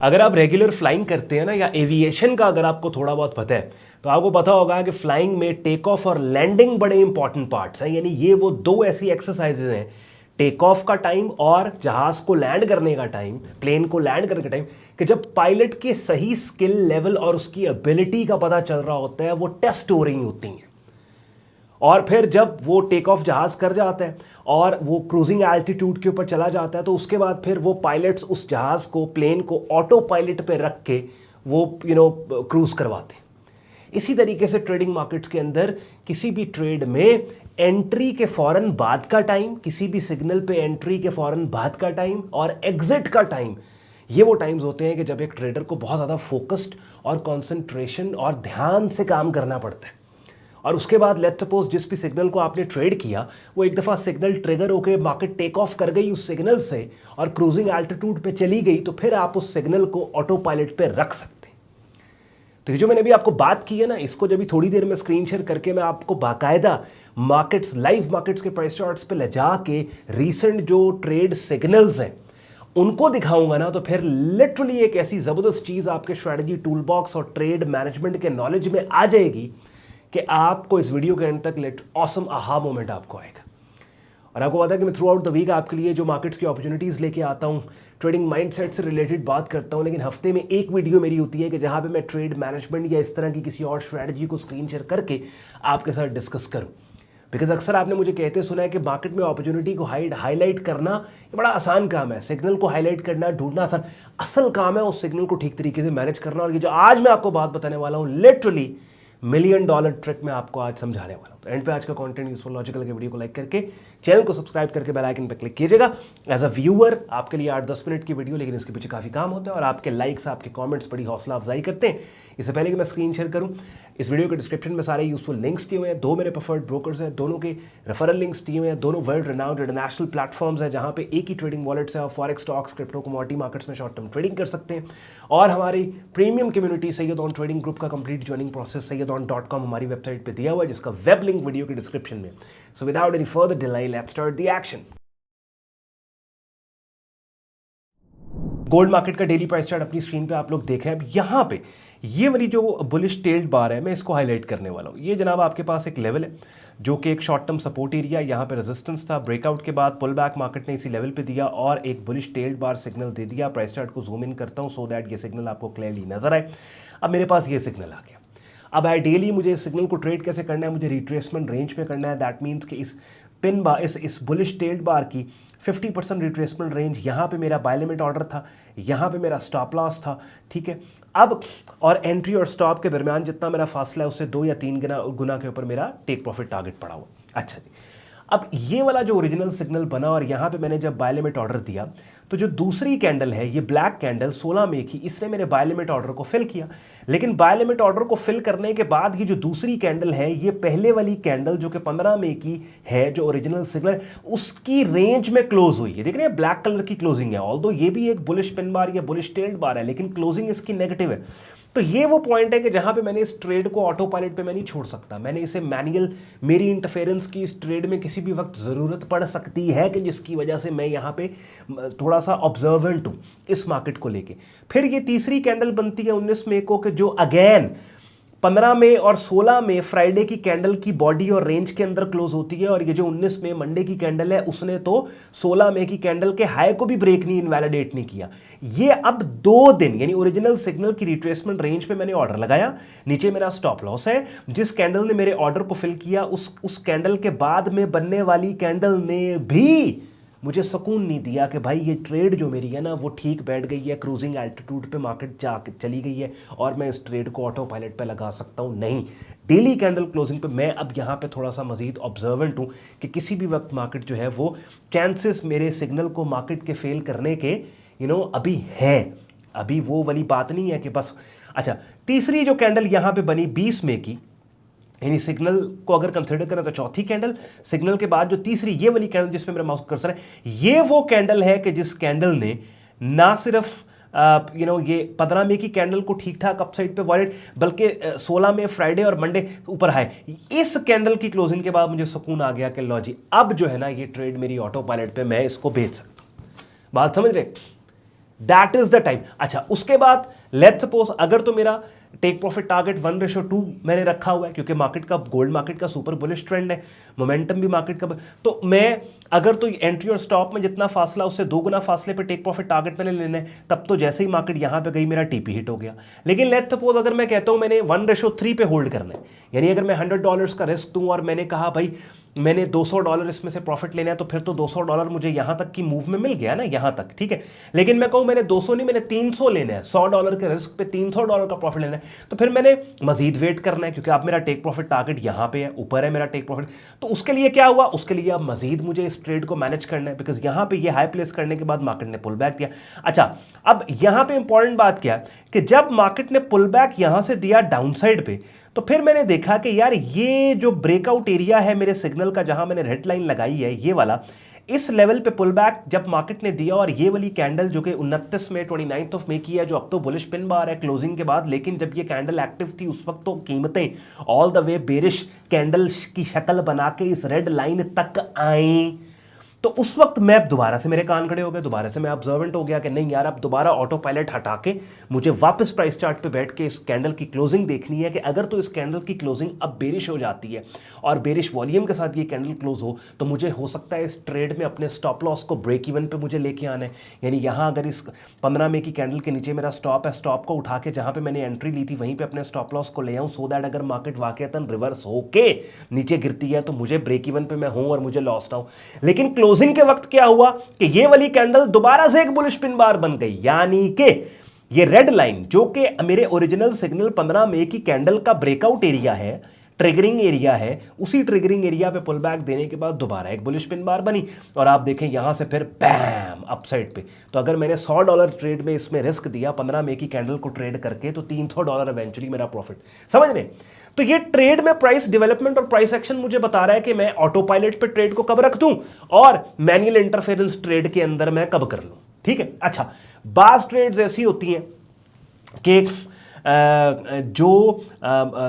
अगर आप regular flying करते हैं ना, या एविएशन का अगर आपको थोड़ा बहुत पता है, तो आपको पता होगा कि फ्लाइंग में टेक ऑफ और लैंडिंग बड़े इंपॉर्टेंट पार्ट्स हैं। यानी ये वो दो ऐसी एक्सरसाइजेज हैं, टेक ऑफ का टाइम और जहाज को लैंड करने का टाइम, प्लेन को लैंड करने का टाइम, कि जब पायलट के सही स्किल लेवल और उसकी एबिलिटी का पता चल रहा होता है, वो टेस्ट हो रही होती हैं। और फिर जब वो टेक ऑफ जहाज कर जाता है और वो क्रूजिंग एल्टीट्यूड के ऊपर चला जाता है, तो उसके बाद फिर वो पायलट्स उस जहाज को, प्लेन को ऑटो पायलट पे रख के वो क्रूज करवाते हैं। इसी तरीके से ट्रेडिंग मार्केट्स के अंदर किसी भी ट्रेड में एंट्री के फौरन बाद का टाइम, किसी भी सिग्नल पे एंट्री के फौरन बाद का टाइम और एग्जिट का टाइम, ये वो टाइम्स होते हैं कि जब एक ट्रेडर को बहुत ज़्यादा फोकस्ड और कॉन्सेंट्रेशन और ध्यान से काम करना पड़ता है। और उसके बाद लेट्स सपोज जिस भी सिग्नल को आपने ट्रेड किया, वो एक दफ़ा सिग्नल ट्रिगर होकर मार्केट टेक ऑफ कर गई उस सिग्नल से और क्रूजिंग एल्टीट्यूड पे चली गई, तो फिर आप उस सिग्नल को ऑटो पायलट पे रख सकते हैं। तो ये जो मैंने अभी आपको बात की है ना, इसको जब भी थोड़ी देर में स्क्रीन शेयर करके मैं आपको बाकायदा मार्केट्स, लाइव मार्केट्स के प्राइस चार्ट्स पे ले जाके रीसेंट जो ट्रेड सिग्नल्स हैं उनको दिखाऊंगा ना, तो फिर लिटरली एक ऐसी ज़बरदस्त चीज़ आपके स्ट्रैटेजी टूल बॉक्स और ट्रेड मैनेजमेंट के नॉलेज में आ जाएगी कि आपको इस वीडियो के एंड तक ऑसम आहा मोमेंट आपको आएगा। और आपको पता है कि मैं थ्रू आउट द वीक आपके लिए जो मार्केट्स की अपॉर्चुनिटीज़ लेके आता हूँ, ट्रेडिंग माइंडसेट से रिलेटेड बात करता हूँ, लेकिन हफ्ते में एक वीडियो मेरी होती है कि जहाँ पे मैं ट्रेड मैनेजमेंट या इस तरह की किसी और स्ट्रैटेजी को स्क्रीन शेयर करके आपके साथ डिस्कस करूँ। बिकॉज अक्सर आपने मुझे कहते सुना है कि मार्केट में अपॉर्चुनिटी को हाईलाइट करना ये बड़ा आसान काम है, सिग्नल को हाईलाइट करना, ढूंढना आसान, असल काम है उस सिग्नल को ठीक तरीके से मैनेज करना। और ये जो आज मैं आपको बात बताने वाला हूँ, लिटरली $1 मिलियन ट्रिक मैं आपको आज समझाने वाला हूं। तो एंड पे आज का कंटेंट यूजफुल लॉजिकल के वीडियो को लाइक करके चैनल को सब्सक्राइब करके बेल आइकन पर क्लिक कीजिएगा। एज अ व्यूअर आपके लिए 8-10 मिनट की वीडियो, लेकिन इसके पीछे काफ़ी काम होता है और आपके लाइक्स, आपके कमेंट्स बड़ी हौसला अफजाई करते हैं। इससे पहले कि मैं स्क्रीन शेयर करूं, इस वीडियो के डिस्क्रिप्शन में सारे यूजफुल लिंक्स दिए हुए हैं। दो मेरे प्रेफर्ड ब्रोकर्स हैं, दोनों के रेफरल लिंक्स दिए हुए हैं, दोनों वर्ल्ड रिनाउंड इंटरनेशनल प्लेटफॉर्म्स हैं जहां पे एक ही ट्रेडिंग वॉलेट से आप forex, stocks, crypto, commodity markets में शॉर्ट टर्म ट्रेडिंग कर सकते हैं। और हमारी premium community Syed on trading group का कंप्लीट ज्वाइनिंग प्रोसेस सैयदon.com हमारी वेबसाइट पे दिया हुआ है, जिसका वेब लिंक वीडियो के डिस्क्रिप्शन में। So without any further delay, let's start the action. Gold market का डेली प्राइस चार्ट अपनी स्क्रीन पे आप लोग देख रहे हैं। अब यहाँ पे ये वाली जो बुलिश टेल्ड बार है, मैं इसको हाईलाइट करने वाला हूँ। ये जनाब आपके पास एक लेवल है जो कि एक शॉर्ट टर्म सपोर्ट एरिया, यहाँ पे रेजिस्टेंस था, ब्रेकआउट के बाद पुल बैक मार्केट ने इसी लेवल पे दिया और एक बुलिश टेल्ड बार सिग्नल दे दिया। प्राइस चार्ट को जूम इन करता हूँ सो दैट ये सिग्नल आपको क्लियरली नजर आए। अब मेरे पास ये सिग्नल आ गया। अब आइडियली मुझे इस सिग्नल को ट्रेड कैसे करना है, मुझे रिट्रेसमेंट रेंज में करना है। दैट मीन्स कि इस पिन बार, इस बुलिश टेल्ड बार की 50% रिट्रेसमेंट रेंज, यहाँ पे मेरा बाय लिमिट ऑर्डर था, यहाँ पे मेरा स्टॉप लॉस था, ठीक है। अब और एंट्री और स्टॉप के दरमियान जितना मेरा फासला है उससे 2 या 3 गुना के ऊपर मेरा टेक प्रॉफिट टारगेट पड़ा हुआ। अच्छा जी, अब ये वाला जो ओरिजिनल सिग्नल बना और यहाँ पे मैंने जब बाय लिमिट ऑर्डर दिया, तो जो दूसरी कैंडल है, ये ब्लैक कैंडल 16 मई की, इसने मेरे बाय लिमिट ऑर्डर को फिल किया। लेकिन बाय लिमिट ऑर्डर को फिल करने के बाद ये जो दूसरी कैंडल है, ये पहले वाली कैंडल जो कि 15 मई की है, जो ओरिजिनल सिग्नल, उसकी रेंज में क्लोज हुई है। देख रहे हैं ब्लैक कलर की क्लोजिंग है। ऑल्दो ये भी एक बुलिश पिन बार या बुलिश टेल्ड बार है, लेकिन क्लोजिंग इसकी नेगेटिव है। तो ये वो पॉइंट है कि जहां पे मैंने इस ट्रेड को ऑटो पायलट पे मैं नहीं छोड़ सकता, मैंने इसे मैनुअल, मेरी इंटरफेरेंस की इस ट्रेड में किसी भी वक्त ज़रूरत पड़ सकती है कि जिसकी वजह से मैं यहाँ पे थोड़ा सा ऑब्जर्वेंट हूँ इस मार्केट को लेके। फिर ये तीसरी कैंडल बनती है 19 मई को, कि जो अगेन 15 मई और 16 मई फ्राइडे की कैंडल की बॉडी और रेंज के अंदर क्लोज होती है। और ये जो 19 मई मंडे की कैंडल है, उसने तो 16 मई की कैंडल के हाई को भी ब्रेक नहीं, इनवैलिडेट नहीं किया। ये अब 2 दिन यानी ओरिजिनल सिग्नल की रिट्रेसमेंट रेंज पे मैंने ऑर्डर लगाया, नीचे मेरा स्टॉप लॉस है। जिस कैंडल ने मेरे ऑर्डर को फिल किया, उस कैंडल के बाद में बनने वाली कैंडल ने भी मुझे सुकून नहीं दिया कि भाई ये ट्रेड जो मेरी है ना, वो ठीक बैठ गई है, क्रूजिंग एल्टीट्यूड पे मार्केट जा चली गई है और मैं इस ट्रेड को ऑटो पायलट पे लगा सकता हूँ। नहीं, डेली कैंडल क्लोजिंग पे मैं अब यहाँ पे थोड़ा सा मजीद ऑब्जर्वेंट हूँ कि किसी भी वक्त मार्केट जो है वो चांसेस मेरे सिग्नल को मार्केट के फेल करने के अभी है। अभी वो वाली बात नहीं है कि बस। अच्छा, तीसरी जो कैंडल यहाँ पे बनी 20 मई की, यानी सिग्नल को अगर कंसिडर करें तो चौथी कैंडल, सिग्नल के बाद जो तीसरी ये वाली कैंडल जिसमें मेरा माउस कर्सर है, ये वो कैंडल है कि जिस कैंडल ने ना सिर्फ ये 15 मई की कैंडल को ठीक ठाक अपसाइड पे वॉलेट, बल्कि 16 मई फ्राइडे और मंडे ऊपर हाई। इस कैंडल की क्लोजिंग के बाद मुझे सुकून आ गया कि लो जी, अब जो है ना ये ट्रेड मेरी ऑटो पायलट पे मैं इसको भेज सकता हूँ। बात समझ रहे? That is the time. अच्छा, उसके बाद लेट्स सपोज अगर तो मेरा टेक प्रॉफिट टारगेट 1:2 मैंने रखा हुआ है, क्योंकि मार्केट का, गोल्ड मार्केट का सुपर बुलिश ट्रेंड है, मोमेंटम भी मार्केट का, तो मैं अगर तो एंट्री और स्टॉप में जितना फासला उससे 2 गुना फासले पे टेक प्रॉफिट टारगेट मैंने लेना है, तब तो जैसे ही मार्केट यहां पे गई मेरा टीपी हिट हो गया। लेकिन लेट्स सपोज अगर मैं कहता हूं मैंने 1:3 पे होल्ड करना है, यानी अगर मैं $100 का रिस्क दूं और मैंने कहा भाई मैंने $200 इसमें से प्रॉफिट लेना है, तो फिर तो $200 मुझे यहां तक की मूव में मिल गया ना, यहां तक, ठीक है। लेकिन मैं कहूं मैंने 200 नहीं, मैंने 300 लेना है, $100 के रिस्क पे $300 का प्रॉफिट लेना है, तो फिर मैंने मजीद वेट करना है, क्योंकि अब मेरा टेक प्रॉफिट टारगेट यहां पे है, ऊपर है मेरा टेक प्रॉफिट। तो उसके लिए क्या हुआ, उसके लिए अब मजीद मुझे इस ट्रेड को मैनेज करना है, बिकॉज यहां पे ये हाई प्लेस करने के बाद मार्केट ने पुल बैक दिया। अच्छा, अब यहां पे इंपॉर्टेंट बात क्या है कि जब मार्केट ने पुल बैक यहां से दिया डाउनसाइड पे, तो फिर मैंने देखा कि यार ये जो ब्रेकआउट एरिया है मेरे सिग्नल का, जहां मैंने रेड लाइन लगाई है, ये वाला, इस लेवल पे पुल बैक जब मार्केट ने दिया, और ये वाली कैंडल जो कि 29 में 29 मई की है, जो अब तो बुलिश पिन बार है क्लोजिंग के बाद, लेकिन जब ये कैंडल एक्टिव थी उस वक्त तो कीमतें all the way bearish candle की शक्ल बना के इस रेड लाइन तक आई। तो उस वक्त मैं दोबारा से, मेरे कान खड़े हो गए, दोबारा से मैं ऑब्जर्वेंट हो गया कि नहीं यार, अब दोबारा ऑटो पायलट हटा के मुझे वापस प्राइस चार्ट पे बैठ के इस कैंडल की क्लोजिंग देखनी है कि अगर तो इस कैंडल की क्लोजिंग अब बेरिश हो जाती है और बेरिश वॉल्यूम के साथ ये कैंडल क्लोज हो, तो मुझे हो सकता है इस ट्रेड में अपने स्टॉप लॉस को ब्रेक इवन पे मुझे लेके आना है। यानी यहाँ अगर इस 15 मई की कैंडल के नीचे मेरा स्टॉप है, स्टॉप को उठा के जहाँ पे मैंने एंट्री ली थी वहीं पे अपने स्टॉप लॉस को ले आऊँ, सो दैट अगर मार्केट वाकईतन रिवर्स होके नीचे गिरती है तो मुझे ब्रेक इवन पे मैं हूँ और मुझे लॉस ना हो। लेकिन क्लोजिंग के वक्त क्या हुआ कि ये वाली कैंडल दोबारा से एक बुलिश पिन बार बन गई, यानी कि ये रेड लाइन जो कि मेरे ओरिजिनल सिग्नल 15 मई की कैंडल का ब्रेकआउट एरिया है, ट्रिगरिंग एरिया है, उसी ट्रिगरिंग एरिया पे पुल बैक देने के बाद दोबारा एक बुलिश पिन बार बनी, और आप देखें यहां से फिर बैम अपसाइड पे। तो अगर मैंने $100 ट्रेड में इसमें रिस्क दिया 15 मई की कैंडल को ट्रेड करके, तो $300 इवेंचुअली मेरा प्रॉफिट, समझ रहे। तो ये ट्रेड में प्राइस डेवलपमेंट और प्राइस एक्शन मुझे बता रहा है कि मैं ऑटो पायलट पे ट्रेड को कब रख दूं और मैनुअल इंटरफेरेंस ट्रेड के अंदर मैं कब कर लूं, ठीक है। अच्छा, बाज ट्रेड्स ऐसी होती हैं कि जो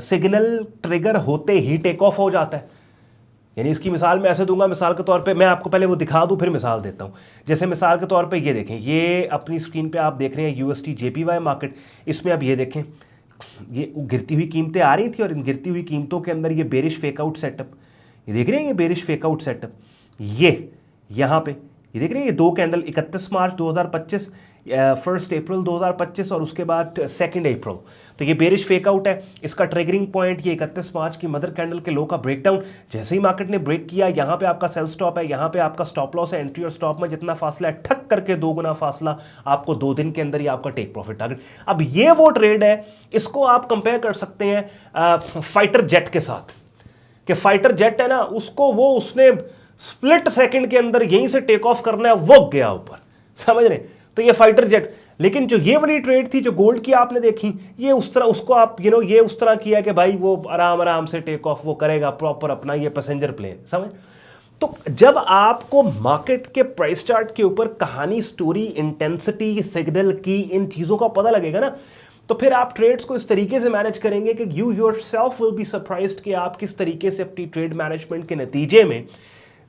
सिग्नल ट्रिगर होते ही टेक ऑफ हो जाता है। यानी इसकी मिसाल मैं ऐसे दूंगा, मिसाल के तौर पे मैं आपको पहले वो दिखा दूं फिर मिसाल देता हूं। जैसे मिसाल के तौर पे ये देखें, ये अपनी स्क्रीन पे आप देख रहे हैं यूएसटी जेपीवाई मार्केट, इसमें अब ये देखें, ये गिरती हुई कीमतें आ रही थी और इन गिरती हुई कीमतों के अंदर ये बेरिश फेकआउट सेटअप, ये देख रहे हैं, ये बेरिश फेकआउट सेटअप, ये यहाँ पे ये देख रहे हैं, ये 2 कैंडल 31 मार्च 2025, 1 अप्रैल 2025 और उसके बाद 2 अप्रैल। तो ये बेरिश फेकआउट है, इसका ट्रिगरिंग पॉइंट ये 31 मार्च की मदर कैंडल के लो का ब्रेकडाउन। जैसे ही मार्केट ने ब्रेक किया, यहाँ पे आपका सेल स्टॉप है, यहाँ पे आपका स्टॉप लॉस है, एंट्री और स्टॉप में जितना फासला है ठक करके 2 गुना फासला आपको 2 दिन के अंदर ही आपका टेक प्रॉफिट टारगेट। अब ये वो ट्रेड है, इसको आप कंपेयर कर सकते हैं फाइटर जेट के साथ, कि फाइटर जेट है ना, उसको वो उसने स्प्लिट सेकंड के अंदर यहीं से टेक ऑफ करना है, वो गया ऊपर, समझ रहे। तो ये फाइटर जेट, लेकिन जो ये वाली ट्रेड थी जो गोल्ड की आपने देखी, ये उस तरह, उसको आप ये उस तरह किया कि भाई वो आराम आराम से टेक ऑफ वो करेगा प्रॉपर अपना ये पैसेंजर प्लेन, समझ। तो जब आपको मार्केट के प्राइस चार्ट के ऊपर कहानी, स्टोरी, इंटेंसिटी, सिग्नल की, इन चीजों का पता लगेगा ना, तो फिर आप ट्रेड्स को इस तरीके से मैनेज करेंगे कि you yourself will be surprised कि आप किस तरीके से अपनी ट्रेड मैनेजमेंट के नतीजे में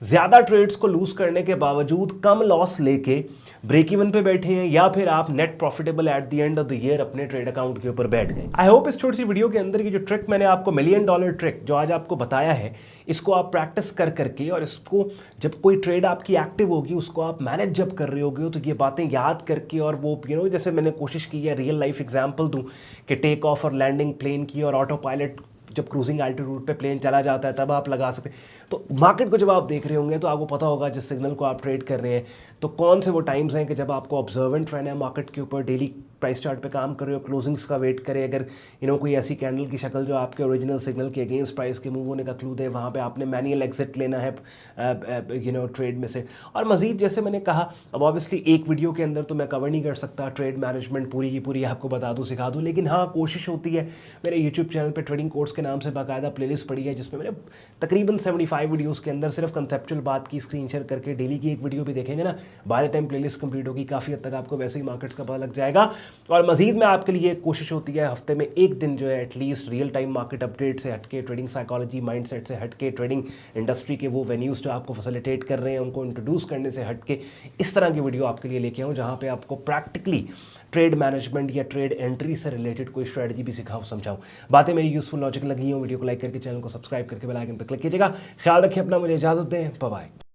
ज्यादा ट्रेड्स को लूज करने के बावजूद कम लॉस लेके ब्रेक इवन पे बैठे हैं, या फिर आप net profitable at the end of the year अपने ट्रेड अकाउंट के ऊपर बैठ गए। आई होप इस छोटी सी वीडियो के अंदर की जो ट्रिक मैंने आपको, $1 मिलियन ट्रिक जो आज आपको बताया है, इसको आप प्रैक्टिस कर करके, और इसको जब कोई ट्रेड आपकी एक्टिव होगी, उसको आप मैनेज जब कर रहे होगे, तो ये बातें याद करके, और वो जैसे मैंने कोशिश की है रियल लाइफ एग्जाम्पल दूं कि टेक ऑफ और लैंडिंग प्लेन की, और ऑटो पायलट जब क्रूजिंग एल्टीट्यूड पे प्लेन चला जाता है तब आप लगा सकते हैं। तो मार्केट को जब आप देख रहे होंगे तो आपको पता होगा जिस सिग्नल को आप ट्रेड कर रहे हैं, तो कौन से वो टाइम्स हैं कि जब आपको ऑब्जर्वेंट रहना है मार्केट के ऊपर, डेली प्राइस चार्ट पे काम कर रहे हो, क्लोजिंग्स का वेट करें, अगर कोई ऐसी कैंडल की शक्ल जो आपके ओरिजिनल सिग्नल के अगेंस्ट प्राइस के मूव होने का क्लू दे, वहाँ पे आपने मैनुअल एग्जिट लेना है ट्रेड में से। और मजीद जैसे मैंने कहा, अब ऑब्वियसली एक वीडियो के अंदर तो मैं कवर नहीं कर सकता ट्रेड मैनेजमेंट पूरी की पूरी आपको बता दूँ, सिखा दूँ, लेकिन हाँ कोशिश होती है। मेरे यूट्यूब चैनल पर ट्रेडिंग कोर्स के नाम से बाकायदा प्लेलिस्ट पड़ी है, जिसमें मैंने तकरीबन 75 वीडियोज़ के अंदर सिर्फ कंसेप्चुअल बात की स्क्रीन शेयर करके डेली की एक वीडियो भी देखेंगे ना, by the time playlist complete होगी, काफ़ी हद तक आपको वैसे ही मार्केट्स का पता लग जाएगा। और मजीद में आपके लिए कोशिश होती है हफ्ते में एक दिन जो है at least real time market update से हटके, ट्रेडिंग साइकोलॉजी माइंडसेट से हटके, ट्रेडिंग इंडस्ट्री के वो वेन्यूज़ जो आपको फैसिलिटेट कर रहे हैं उनको इंट्रोड्यूस करने से हटके इस तरह की वीडियो आपके लिए लेके आऊँ जहाँ पे आपको प्रैक्टिकली ट्रेड मैनेजमेंट या ट्रेड एंट्री से रिलेटेड कोई स्ट्रेटजी भी सिखाऊँ, समझाऊँ। बातें मेरी यूजफुल लॉजिक लगी हो, वीडियो को लाइक करके चैनल को सब्सक्राइब करके बेल आइकन पर क्लिक कीजिएगा। ख्याल रखिए अपना, मुझे इजाज़त दें, बाय बाय।